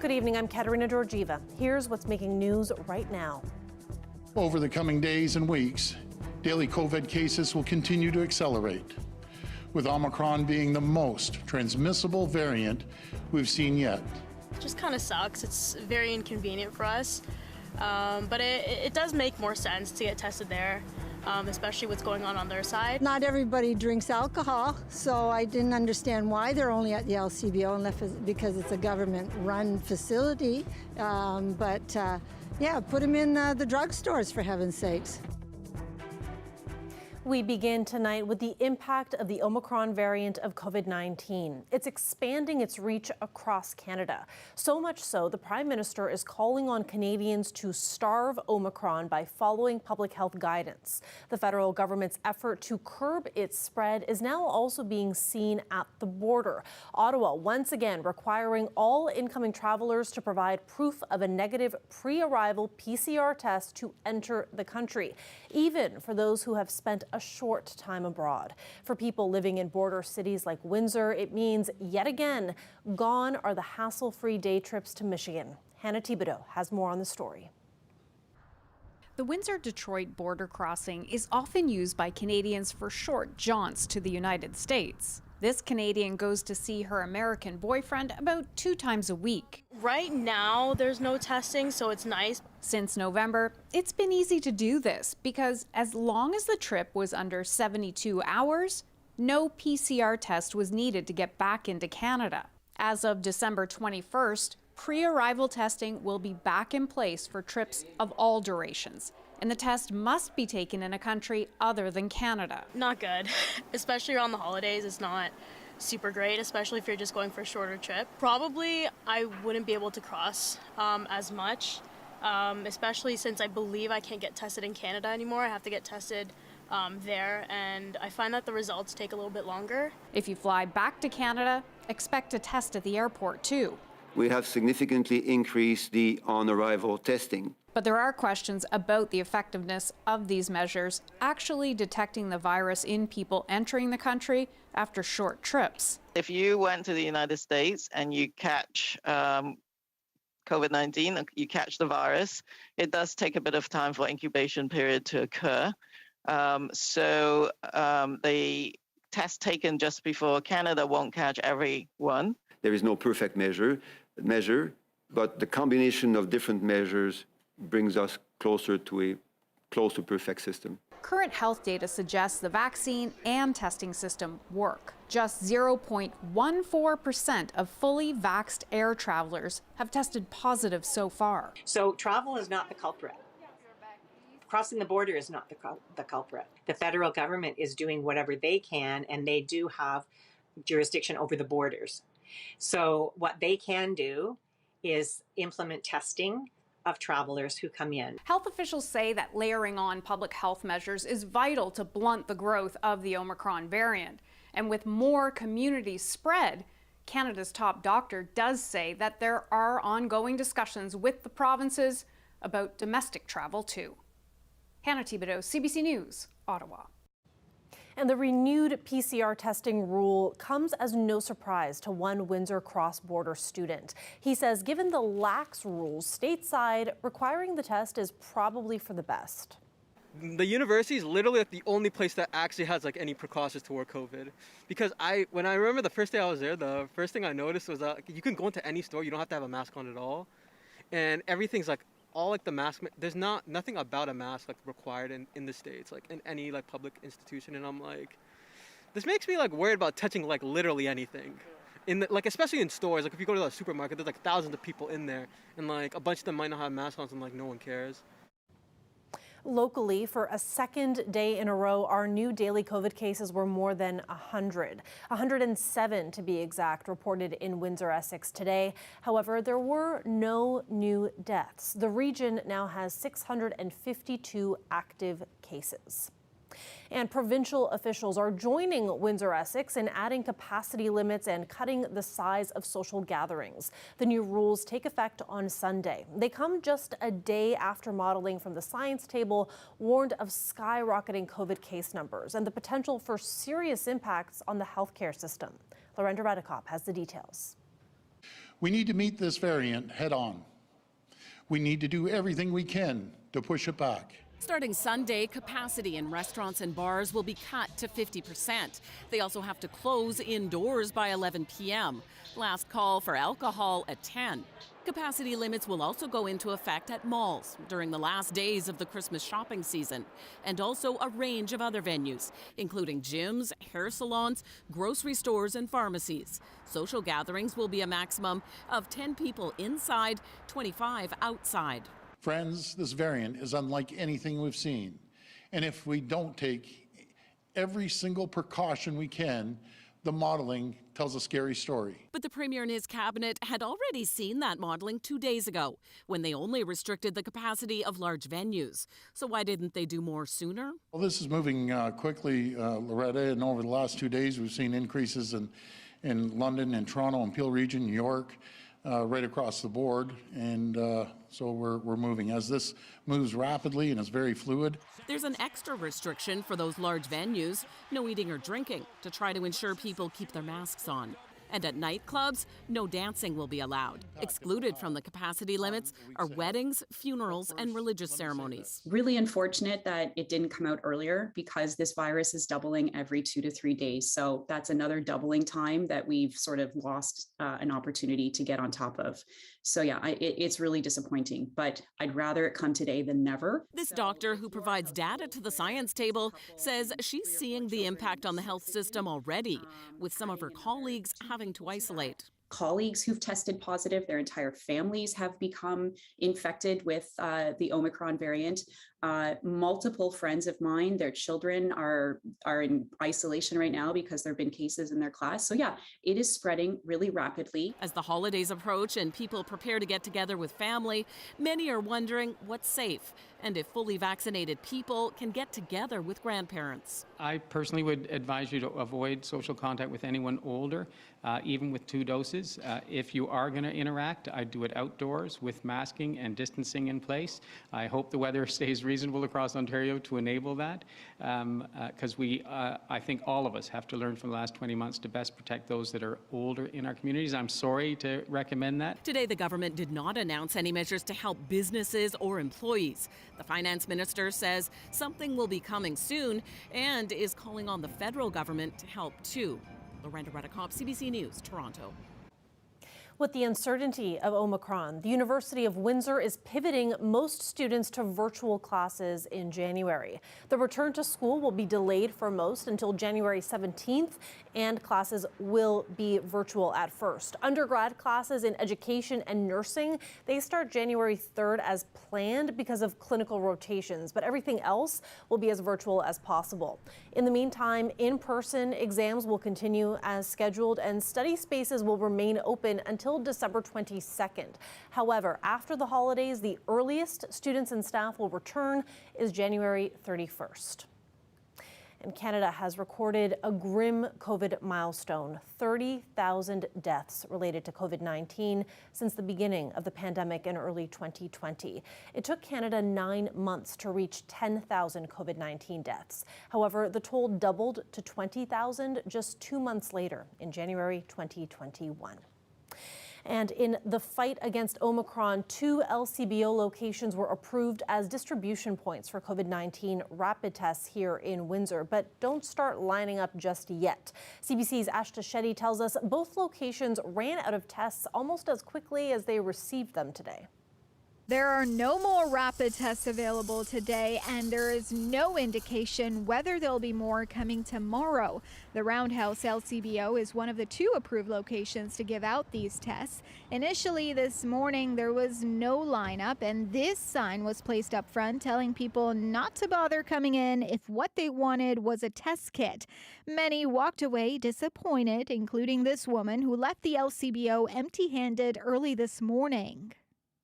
Good evening, I'm Katerina Georgieva. Here's what's making news right now. Over the coming days and weeks, daily COVID cases will continue to accelerate, with Omicron being the most transmissible variant we've seen yet. It just kind of sucks. It's very inconvenient for us, but it does make more sense to get tested there, especially what's going on their side. Not everybody drinks alcohol, so I didn't understand why they're only at the LCBO unless it's because it's a government-run facility. Yeah, put them in the drugstores, for heaven's sakes. We begin tonight with the impact of the Omicron variant of COVID-19. It's expanding its reach across Canada. So much so, the Prime Minister is calling on Canadians to starve Omicron by following public health guidance. The federal government's effort to curb its spread is now also being seen at the border. Ottawa once again requiring all incoming travelers to provide proof of a negative pre-arrival PCR test to enter the country, even for those who have spent a short time abroad. For people living in border cities like Windsor, it means yet again, gone are the hassle-free day trips to Michigan. Hannah Thibodeau has more on the story. The Windsor-Detroit border crossing is often used by Canadians for short jaunts to the United States. This Canadian goes to see her American boyfriend about 2 times a week. Right now, there's no testing, so it's nice. Since November, it's been easy to do this because as long as the trip was under 72 hours, no PCR test was needed to get back into Canada. As of December 21st, pre-arrival testing will be back in place for trips of all durations, and the test must be taken in a country other than Canada. Not good, especially around the holidays. It's not super great, especially if you're just going for a shorter trip. Probably I wouldn't be able to cross as much, especially since I believe I can't get tested in Canada anymore. I have to get tested there, and I find that the results take a little bit longer. If you fly back to Canada, expect a test at the airport too. We have significantly increased the on-arrival testing. But there are questions about the effectiveness of these measures actually detecting the virus in people entering the country after short trips. If you went to the United States and you catch COVID-19, you catch the virus, it does take a bit of time for incubation period to occur. The test taken just before Canada won't catch everyone. There is no perfect measure, but the combination of different measures brings us closer to a close to perfect system. Current health data suggests the vaccine and testing system work. Just 0.14% of fully vaxxed air travelers have tested positive so far. So travel is not the culprit. Crossing the border is not the culprit. The federal government is doing whatever they can, and they do have jurisdiction over the borders. So what they can do is implement testing of travelers who come in. Health officials say that layering on public health measures is vital to blunt the growth of the Omicron variant. And with more community spread, Canada's top doctor does say that there are ongoing discussions with the provinces about domestic travel too. Hannah Thibodeau, CBC News, Ottawa. And the renewed PCR testing rule comes as no surprise to one Windsor cross-border student. He says given the lax rules stateside, requiring the test is probably for the best. The university is literally the only place that actually has any precautions toward COVID. Because when I remember the first day I was there, the first thing I noticed was that you can go into any store, you don't have to have a mask on at all. And everything's all the mask, there's nothing about a mask required in the States, in any public institution. And I'm this makes me worried about touching literally anything. Especially in stores, if you go to the supermarket, there's thousands of people in there, and a bunch of them might not have masks on, and no one cares. Locally, for a second day in a row, our new daily COVID cases were more than 100. 107 to be exact, reported in Windsor, Essex today. However, there were no new deaths. The region now has 652 active cases. And provincial officials are joining Windsor, Essex in adding capacity limits and cutting the size of social gatherings. The new rules take effect on Sunday. They come just a day after modeling from the science table warned of skyrocketing COVID case numbers and the potential for serious impacts on the healthcare system. Lorenda Radikop has the details. We need to meet this variant head on. We need to do everything we can to push it back. Starting Sunday, capacity in restaurants and bars will be cut to 50%. They also have to close indoors by 11 p.m. Last call for alcohol at 10. Capacity limits will also go into effect at malls during the last days of the Christmas shopping season, and also a range of other venues, including gyms, hair salons, grocery stores, and pharmacies. Social gatherings will be a maximum of 10 people inside, 25 outside. Friends, this variant is unlike anything we've seen. And if we don't take every single precaution we can, the modeling tells a scary story. But the Premier and his cabinet had already seen that modeling 2 days ago, when they only restricted the capacity of large venues. So why didn't they do more sooner? Well, this is moving quickly, Loretta, and over the last 2 days we've seen increases in London and Toronto and Peel region, New York, right across the board. And so we're moving. As this moves rapidly and is very fluid. There's an extra restriction for those large venues, no eating or drinking, to try to ensure people keep their masks on. And at nightclubs, no dancing will be allowed. Excluded from the capacity limits are weddings, funerals, and religious ceremonies. Really unfortunate that it didn't come out earlier, because this virus is doubling every 2 to 3 days. So that's another doubling time that we've sort of lost an opportunity to get on top of. So yeah, it's really disappointing, but I'd rather it come today than never. This doctor, who provides data to the science table, says she's seeing the impact on the health system already, with some of her colleagues having to isolate. Colleagues who've tested positive, their entire families have become infected with the Omicron variant. Multiple friends of mine, their children are in isolation right now because there have been cases in their class. So yeah, it is spreading really rapidly. As the holidays approach and people prepare to get together with family, many are wondering what's safe and if fully vaccinated people can get together with grandparents. I personally would advise you to avoid social contact with anyone older, even with 2 doses. If you are going to interact, I'd do it outdoors with masking and distancing in place. I hope the weather stays reasonable across Ontario to enable that, because I think all of us have to learn from the last 20 months to best protect those that are older in our communities. I'm sorry to recommend that. Today, the government did not announce any measures to help businesses or employees. The finance minister says something will be coming soon and is calling on the federal government to help too. Loretta Redicop, CBC News, Toronto. With the uncertainty of Omicron, the University of Windsor is pivoting most students to virtual classes in January. The return to school will be delayed for most until January 17th, and classes will be virtual at first. Undergrad classes in education and nursing, they start January 3rd as planned because of clinical rotations, but everything else will be as virtual as possible. In the meantime, in-person exams will continue as scheduled, and study spaces will remain open until December 22nd. However, after the holidays, the earliest students and staff will return is January 31st. And Canada has recorded a grim COVID milestone, 30,000 deaths related to COVID-19 since the beginning of the pandemic in early 2020. It took Canada 9 months to reach 10,000 COVID-19 deaths. However, the toll doubled to 20,000 just 2 months later in January 2021. And in the fight against Omicron, 2 LCBO locations were approved as distribution points for COVID-19 rapid tests here in Windsor, but don't start lining up just yet. CBC's Ashta Shetty tells us both locations ran out of tests almost as quickly as they received them today. There are no more rapid tests available today, and there is no indication whether there'll be more coming tomorrow. The Roundhouse LCBO is one of the 2 approved locations to give out these tests. Initially this morning, there was no lineup, and this sign was placed up front telling people not to bother coming in if what they wanted was a test kit. Many walked away disappointed, including this woman who left the LCBO empty-handed early this morning.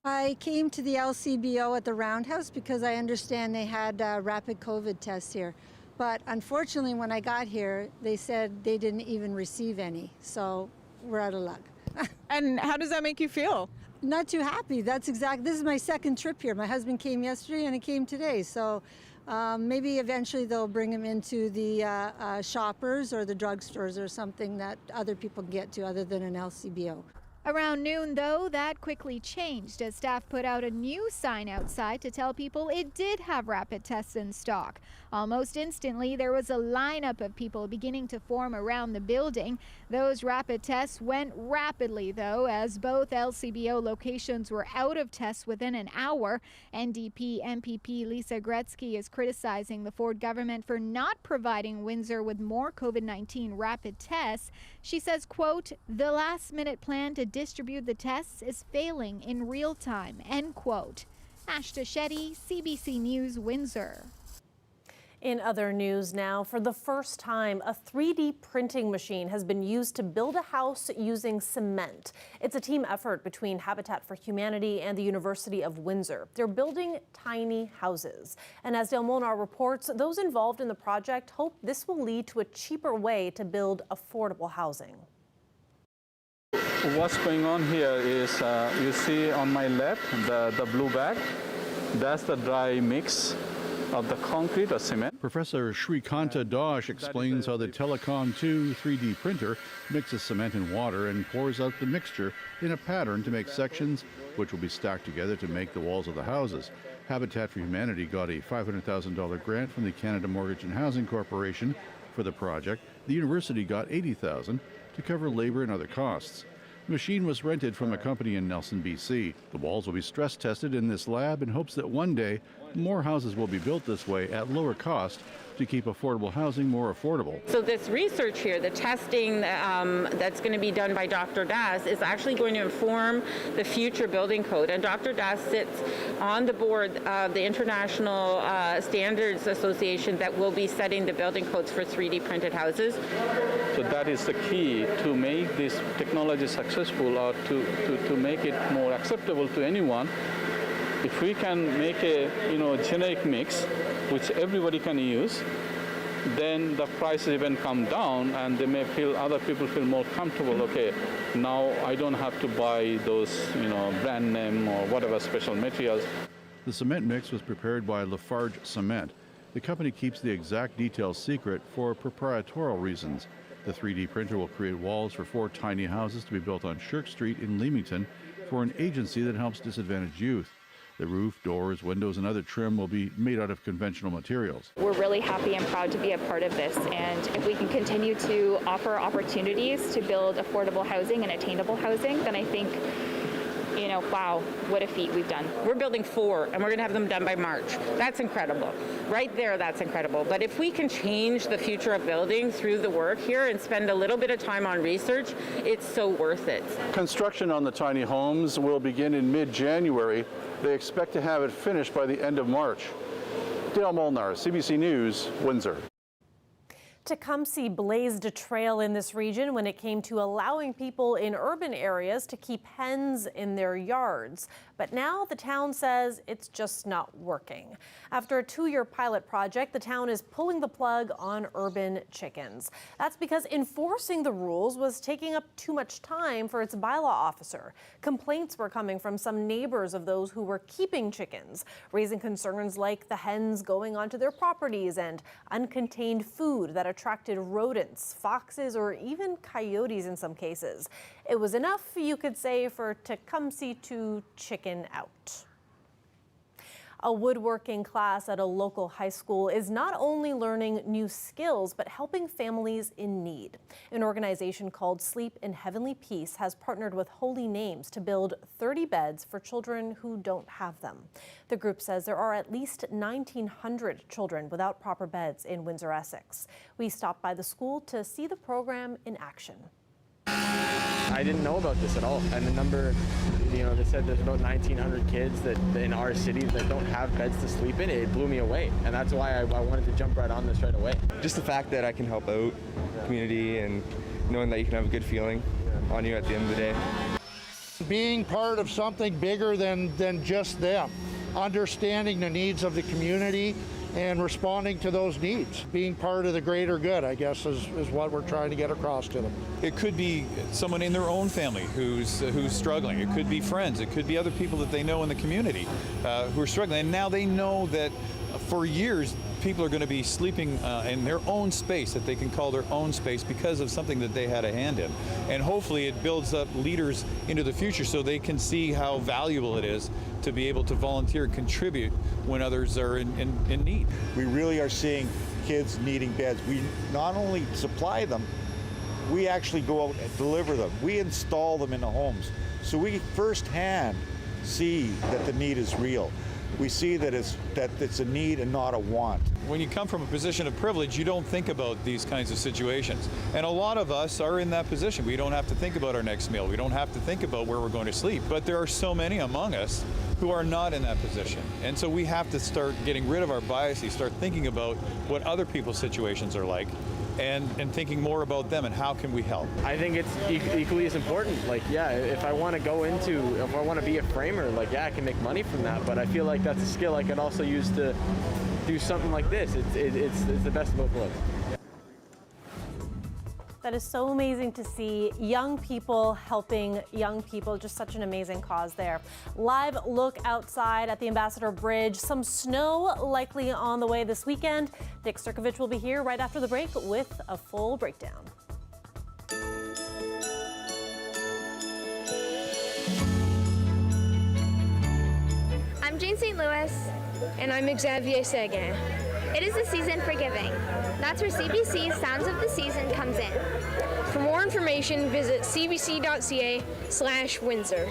I came to the LCBO at the Roundhouse because I understand they had rapid COVID tests here. But unfortunately, when I got here, they said they didn't even receive any. So we're out of luck. And how does that make you feel? Not too happy. This is my second trip here. My husband came yesterday and he came today. So maybe eventually they'll bring him into the shoppers or the drugstores or something that other people get to other than an LCBO. Around noon, though, that quickly changed as staff put out a new sign outside to tell people it did have rapid tests in stock. Almost instantly, there was a lineup of people beginning to form around the building. Those rapid tests went rapidly, though, as both LCBO locations were out of tests within an hour. NDP MPP Lisa Gretzky is criticizing the Ford government for not providing Windsor with more COVID-19 rapid tests. She says, quote, "The last-minute plan to distribute the tests is failing in real time," end quote. Ashta Shetty, CBC News, Windsor. In other news now, for the first time, a 3D printing machine has been used to build a house using cement. It's a team effort between Habitat for Humanity and the University of Windsor. They're building tiny houses. And as Dale Molnar reports, those involved in the project hope this will lead to a cheaper way to build affordable housing. What's going on here is you see on my left the blue bag. That's the dry mix of the concrete or cement. Professor Shrikanta Dosh explains how the Telecom 2 3D printer mixes cement and water and pours out the mixture in a pattern to make sections which will be stacked together to make the walls of the houses. Habitat for Humanity got a $500,000 grant from the Canada Mortgage and Housing Corporation for the project. The university got $80,000 to cover labor and other costs. The machine was rented from a company in Nelson, BC. The walls will be stress tested in this lab in hopes that one day more houses will be built this way at lower cost to keep affordable housing more affordable. So this research here, the testing that's going to be done by Dr. Das is actually going to inform the future building code. And Dr. Das sits on the board of the International Standards Association that will be setting the building codes for 3D printed houses. So that is the key to make this technology successful, or to make it more acceptable to anyone. If we can make a generic mix which everybody can use, then the prices even come down, and they may feel, other people feel more comfortable. Okay, now I don't have to buy those brand name or whatever special materials. The cement mix was prepared by Lafarge Cement. The company keeps the exact details secret for proprietorial reasons. The 3D printer will create walls for 4 tiny houses to be built on Shirk Street in Leamington for an agency that helps disadvantaged youth. The roof, doors, windows, and other trim will be made out of conventional materials. We're really happy and proud to be a part of this, and if we can continue to offer opportunities to build affordable housing and attainable housing, then I think, wow, what a feat we've done. We're building 4, and we're going to have them done by March. That's incredible. Right there, that's incredible. But if we can change the future of building through the work here and spend a little bit of time on research, it's so worth it. Construction on the tiny homes will begin in mid-January. They expect to have it finished by the end of March. Dale Molnar, CBC News, Windsor. Tecumseh blazed a trail in this region when it came to allowing people in urban areas to keep hens in their yards. But now the town says it's just not working. After a 2-year pilot project, the town is pulling the plug on urban chickens. That's because enforcing the rules was taking up too much time for its bylaw officer. Complaints were coming from some neighbors of those who were keeping chickens, raising concerns like the hens going onto their properties and uncontained food that attracted rodents, foxes, or even coyotes in some cases. It was enough, you could say, for Tecumseh to chicken out. A woodworking class at a local high school is not only learning new skills, but helping families in need. An organization called Sleep in Heavenly Peace has partnered with Holy Names to build 30 beds for children who don't have them. The group says there are at least 1,900 children without proper beds in Windsor, Essex. We stopped by the school to see the program in action. I didn't know about this at all, and the number, they said there's about 1,900 kids that in our city that don't have beds to sleep in. It blew me away, and that's why I wanted to jump right on this right away. Just the fact that I can help out the community and knowing that you can have a good feeling on you at the end of the day. Being part of something bigger than just them, understanding the needs of the community and responding to those needs. Being part of the greater good, I guess, is what we're trying to get across to them. It could be someone in their own family who's struggling. It could be friends. It could be other people that they know in the community who are struggling. And now they know that for years people are going to be sleeping in their own space that they can call their own space because of something that they had a hand in. And hopefully it builds up leaders into the future so they can see how valuable it is to be able to volunteer and contribute when others are in need. We really are seeing kids needing beds. We not only supply them, we actually go out and deliver them. We install them in the homes. So we firsthand see that the need is real. We see that it's a need and not a want. When you come from a position of privilege, you don't think about these kinds of situations. And a lot of us are in that position. We don't have to think about our next meal. We don't have to think about where we're going to sleep. But there are so many among us who are not in that position. And so we have to start getting rid of our biases, start thinking about what other people's situations are like, and thinking more about them and how can we help. I think it's equally as important. Like, yeah, if I want to be a framer, like, yeah, I can make money from that, but I feel like that's a skill I could also use to do something like this. It's the best of both worlds. That is so amazing to see young people helping young people. Just such an amazing cause there. Live look outside at the Ambassador Bridge. Some snow likely on the way this weekend. Dick Sturkovich will be here right after the break with a full breakdown. I'm Jane St. Louis. And I'm Xavier Seguin. It is the season for giving. That's where CBC's Sounds of the Season comes in. For more information, visit cbc.ca/Windsor.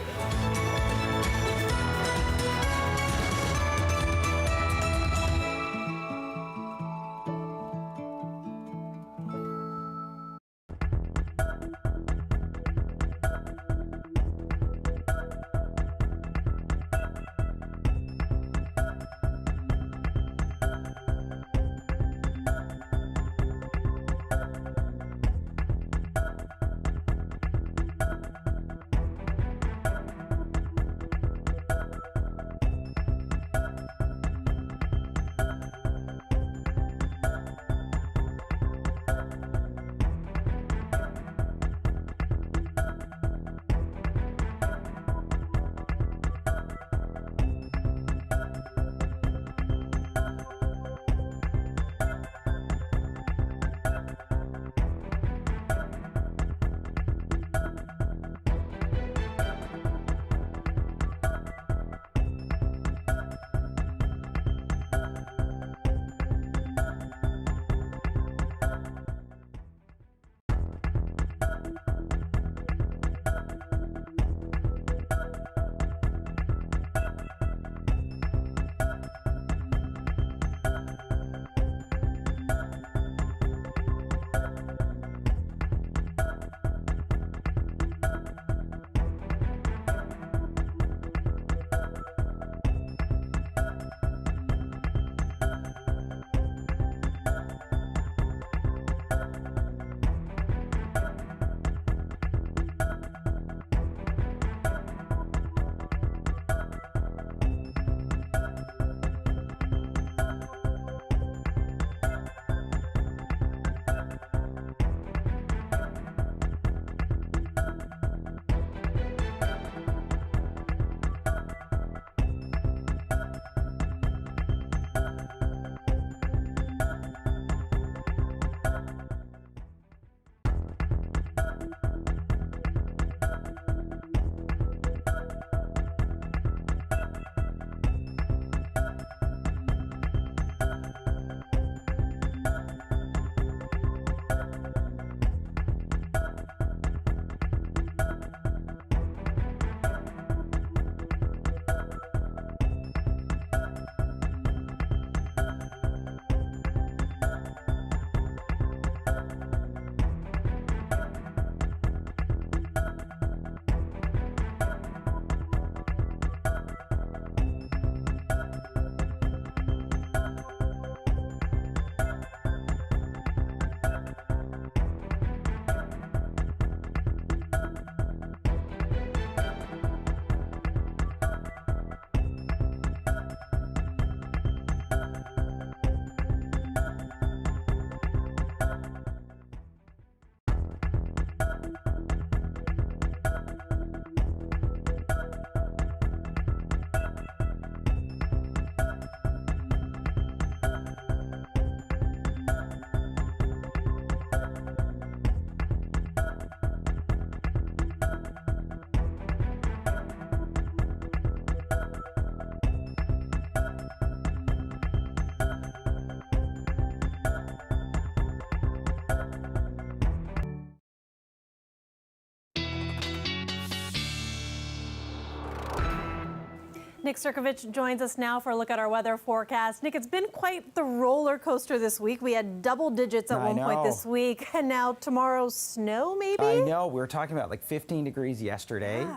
Nick Sirkovich joins us now for a look at our weather forecast. Nick, it's been quite the roller coaster this week. We had double digits at one point this week, and now tomorrow's snow, maybe? I know. We were talking about like 15 degrees yesterday.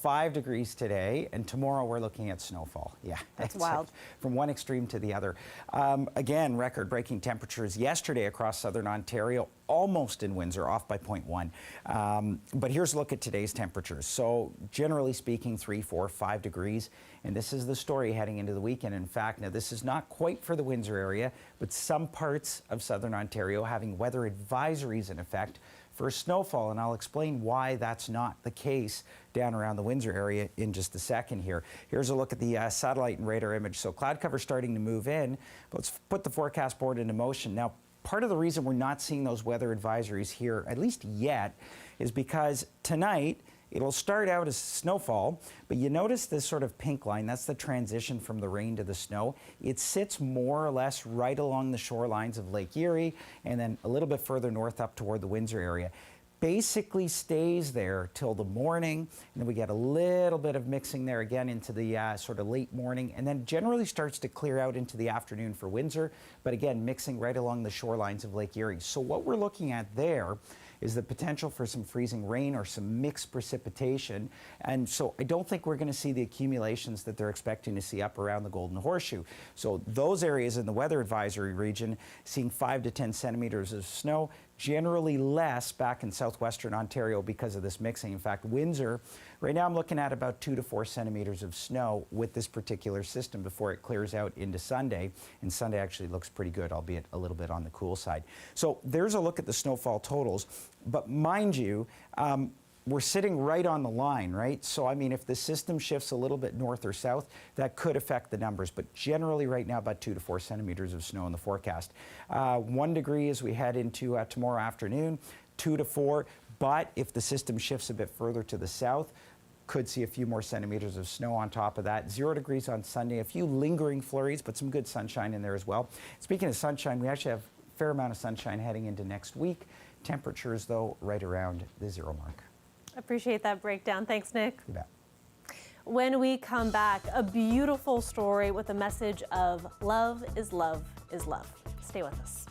5 degrees today, and tomorrow we're looking at snowfall. Yeah, that's wild. From one extreme to the other. Again, record-breaking temperatures yesterday across southern Ontario, almost in Windsor, off by 0.1. But here's a look at today's temperatures. So generally speaking, 3, 4, 5 degrees, and this is the story heading into the weekend. In fact, now this is not quite for the Windsor area, but some parts of southern Ontario having weather advisories in effect for snowfall, and I'll explain why that's not the case down around the Windsor area in just a second here. Here's a look at the satellite and radar image. So cloud cover starting to move in, but let's put the forecast board into motion. Now, part of the reason we're not seeing those weather advisories here, at least yet, is because tonight, it'll start out as snowfall, but you notice this sort of pink line, that's the transition from the rain to the snow. It sits more or less right along the shorelines of Lake Erie and then a little bit further north up toward the Windsor area. Basically stays there till the morning, and then we get a little bit of mixing there again into the sort of late morning, and then generally starts to clear out into the afternoon for Windsor, but again, mixing right along the shorelines of Lake Erie. So what we're looking at there is the potential for some freezing rain or some mixed precipitation. And so I don't think we're going to see the accumulations that they're expecting to see up around the Golden Horseshoe. So those areas in the weather advisory region seeing 5 to 10 centimeters of snow, generally less back in southwestern Ontario because of this mixing. In fact, Windsor, right now I'm looking at about 2 to 4 centimeters of snow with this particular system before it clears out into Sunday. And Sunday actually looks pretty good, albeit a little bit on the cool side. So there's a look at the snowfall totals. But mind you, we're sitting right on the line, right? So, I mean, if the system shifts a little bit north or south, that could affect the numbers. But generally right now, about 2 to 4 centimeters of snow in the forecast. 1 degree as we head into tomorrow afternoon, 2 to 4. But if the system shifts a bit further to the south, could see a few more centimeters of snow on top of that. 0 degrees on Sunday, a few lingering flurries, but some good sunshine in there as well. Speaking of sunshine, we actually have a fair amount of sunshine heading into next week. Temperatures, though, right around the 0 mark. Appreciate that breakdown. Thanks, Nick. You bet. When we come back, a beautiful story with a message of love is love is love. Stay with us.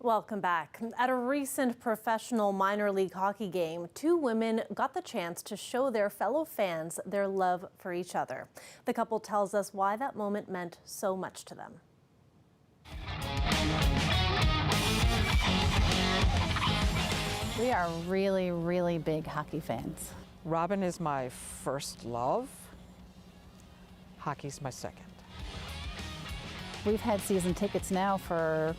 Welcome back. At a recent professional minor league hockey game, two women got the chance to show their fellow fans their love for each other. The couple tells us why that moment meant so much to them. We are really, really big hockey fans. Robin is my first love. Hockey's my second. We've had season tickets now for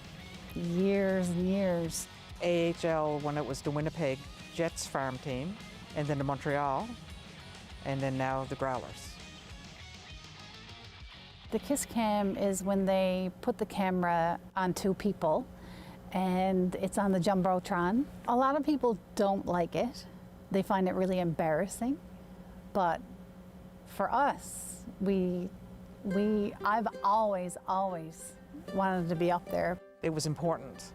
years and years. AHL when it was the Winnipeg Jets farm team, and then the Montreal, and then now the Growlers. The kiss cam is when they put the camera on two people and it's on the Jumbotron. A lot of people don't like it. They find it really embarrassing. But for us, I've always wanted to be up there. It was important.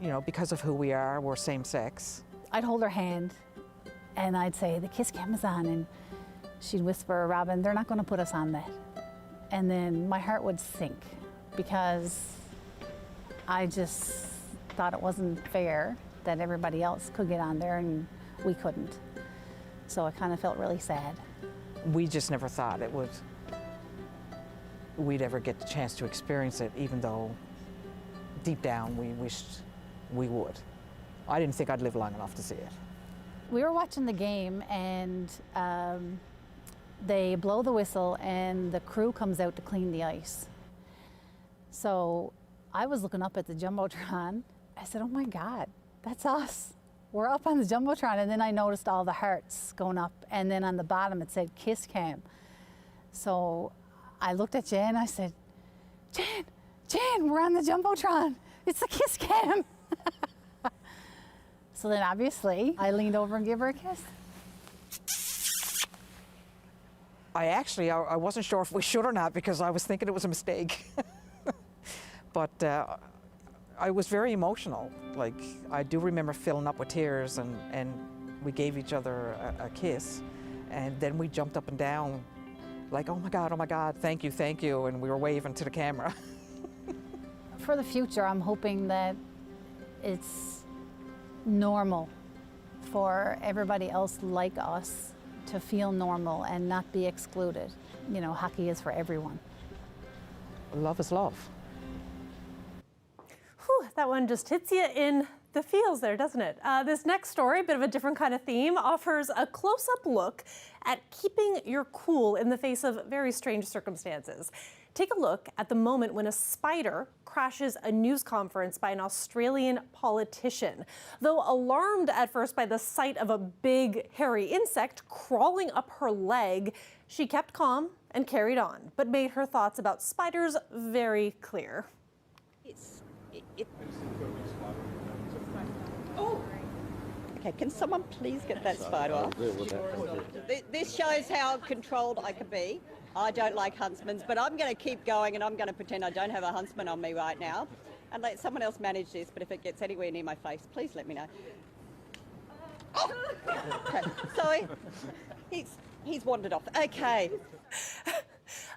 You know, because of who we are, we're same sex. I'd hold her hand and I'd say, the kiss cam is on, and she'd whisper, Robin, they're not gonna put us on that. And then my heart would sink because I just thought it wasn't fair that everybody else could get on there and we couldn't. So I kind of felt really sad. We just never thought we'd ever get the chance to experience it, even though deep down we wished we would. I didn't think I'd live long enough to see it. We were watching the game and they blow the whistle and the crew comes out to clean the ice. So I was looking up at the Jumbotron. I said, oh my God, that's us. We're up on the Jumbotron. And then I noticed all the hearts going up, and then on the bottom it said kiss cam. So I looked at Jan, I said, Jan, we're on the Jumbotron. It's the kiss cam. So then obviously I leaned over and gave her a kiss. I wasn't sure if we should or not because I was thinking it was a mistake. But I was very emotional. Like, I do remember filling up with tears, and we gave each other a kiss. And then we jumped up and down like, oh my God, thank you. And we were waving to the camera. For the future, I'm hoping that it's normal for everybody else like us to feel normal and not be excluded. You know, hockey is for everyone. Love is love. Whew, that one just hits you in the feels there, doesn't it? This next story, a bit of a different kind of theme, offers a close-up look at keeping your cool in the face of very strange circumstances. Take a look at the moment when a spider crashes a news conference by an Australian politician. Though alarmed at first by the sight of a big, hairy insect crawling up her leg, she kept calm and carried on, but made her thoughts about spiders very clear. Okay, can someone please get that spider off? This shows how controlled I can be. I don't like huntsmen, but I'm going to keep going and I'm going to pretend I don't have a huntsman on me right now and let someone else manage this, but if it gets anywhere near my face, please let me know. Oh! Okay, sorry. He's wandered off. Okay.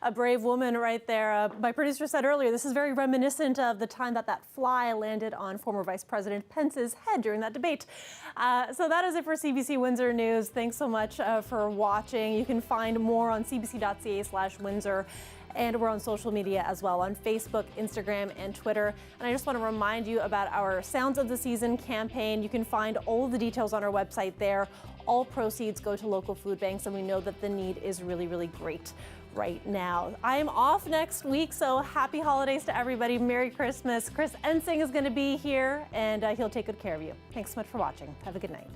A brave woman right there. My producer said earlier, this is very reminiscent of the time that fly landed on former Vice President Pence's head during that debate. So that is it for CBC Windsor News. Thanks so much for watching. You can find more on cbc.ca/Windsor. And we're on social media as well, on Facebook, Instagram, and Twitter. And I just want to remind you about our Sounds of the Season campaign. You can find all of the details on our website there. All proceeds go to local food banks, and we know that the need is really, really great right now. I am off next week, so happy holidays to everybody. Merry Christmas. Chris Ensing is going to be here, and he'll take good care of you. Thanks so much for watching. Have a good night.